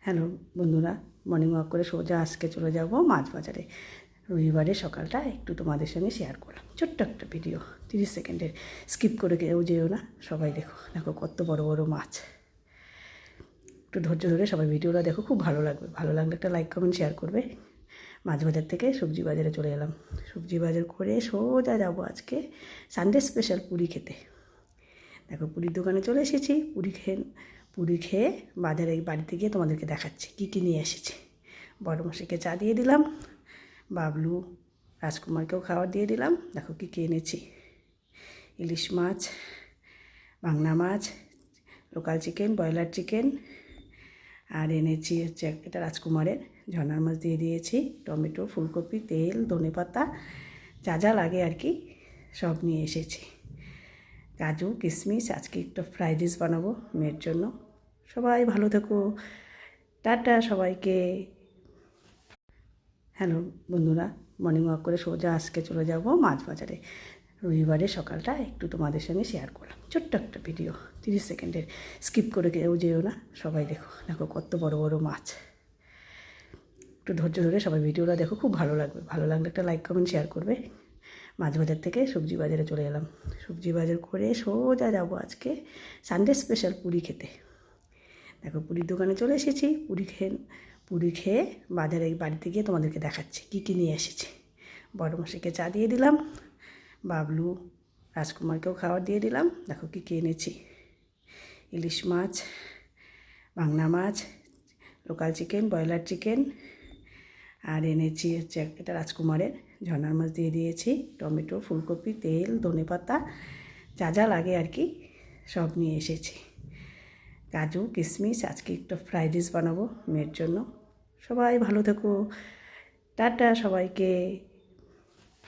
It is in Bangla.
হ্যালো বন্ধুরা, মর্নিং ওয়াক করে সোজা আজকে চলে যাব মাছ বাজারে। রবিবারের সকালটা একটু তোমাদের সঙ্গে শেয়ার করলাম, ছোট্ট একটা ভিডিও 30 সেকেন্ডের। স্কিপ করে কেউ যেও না, সবাই দেখো দেখো কত বড় বড় মাছ। একটু ধৈর্য ধরে সবাই ভিডিওটা দেখো, খুব ভালো লাগবে। ভালো লাগলে একটা লাইক কমেন্ট শেয়ার করবে। মাছ বাজার থেকে সবজি বাজারে চলে এলাম। সবজি বাজার করে সোজা যাব আজকে সানডে স্পেশাল পুরি খেতে। দেখো পুরীর দোকানে চলে এসেছি। পুরি খেয়ে বাড়িতে গিয়ে তোমাদেরকে দেখাচ্ছি কী কী নিয়ে এসেছি। বড় মশাইকে চা দিয়ে দিলাম, বাবলু রাজকুমারকেও খাবার দিয়ে দিলাম। দেখো কী কী এনেছি: ইলিশ মাছ, বাংলা মাছ, লোকাল চিকেন, ব্রয়লার চিকেন, আর এনেছি হচ্ছে এটা রাজকুমারের ঝর্নার মাছ দিয়ে দিয়েছি, টমেটো, ফুলকপি, তেল, ধনেপাতা, যা যা লাগে আর কি সব নিয়ে এসেছি। কাজু, কিশমিশ। আজকে একটা ফ্রাইড রাইস বানাবো মেয়ের জন্য। সবাই ভালো থেকো, টাটা সবাইকে। হ্যালো বন্ধুরা, মর্নিং ওয়াক করে সোজা আজকে চলে যাব মাছ বাজারে। রবিবারের সকালটা একটু তোমাদের সঙ্গে শেয়ার করলাম, ছোট্ট একটা ভিডিও 30 সেকেন্ডের। স্কিপ করে কেউ যেও না, সবাই দেখো দেখো কত বড় বড় মাছ। একটু ধৈর্য ধরে সবাই ভিডিওটা দেখো, খুব ভালো লাগবে। ভালো লাগলে একটা লাইক কমেন্ট শেয়ার করবে। মাছ বাজার থেকে সবজি বাজারে চলে এলাম। সবজি বাজার করে সোজা যাব আজকে সানডে স্পেশাল পুরি খেতে। দেখো পুরীর দোকানে চলে এসেছি। পুরি খেয়ে বাড়িতে গিয়ে তোমাদেরকে দেখাচ্ছি কী কী নিয়ে এসেছি। বড় মশাইকে চা দিয়ে দিলাম, বাবলু রাজকুমারকেও খাবার দিয়ে দিলাম। দেখো কী কী এনেছি: ইলিশ মাছ, বাংলা মাছ, লোকাল চিকেন, ব্রয়লার চিকেন, আর এনেছি হচ্ছে এটা রাজকুমারের ঝর্নার মাছ দিয়ে দিয়েছি, টমেটো, ফুলকপি, তেল, ধনেপাতা, যা যা লাগে আর কি সব নিয়ে এসেছি। কাজু, কিশমিশ। আজকে একটা ফ্রাইড রাইস বানাবো মেয়ের জন্য। সবাই ভালো থেকো, টাটা সবাইকে।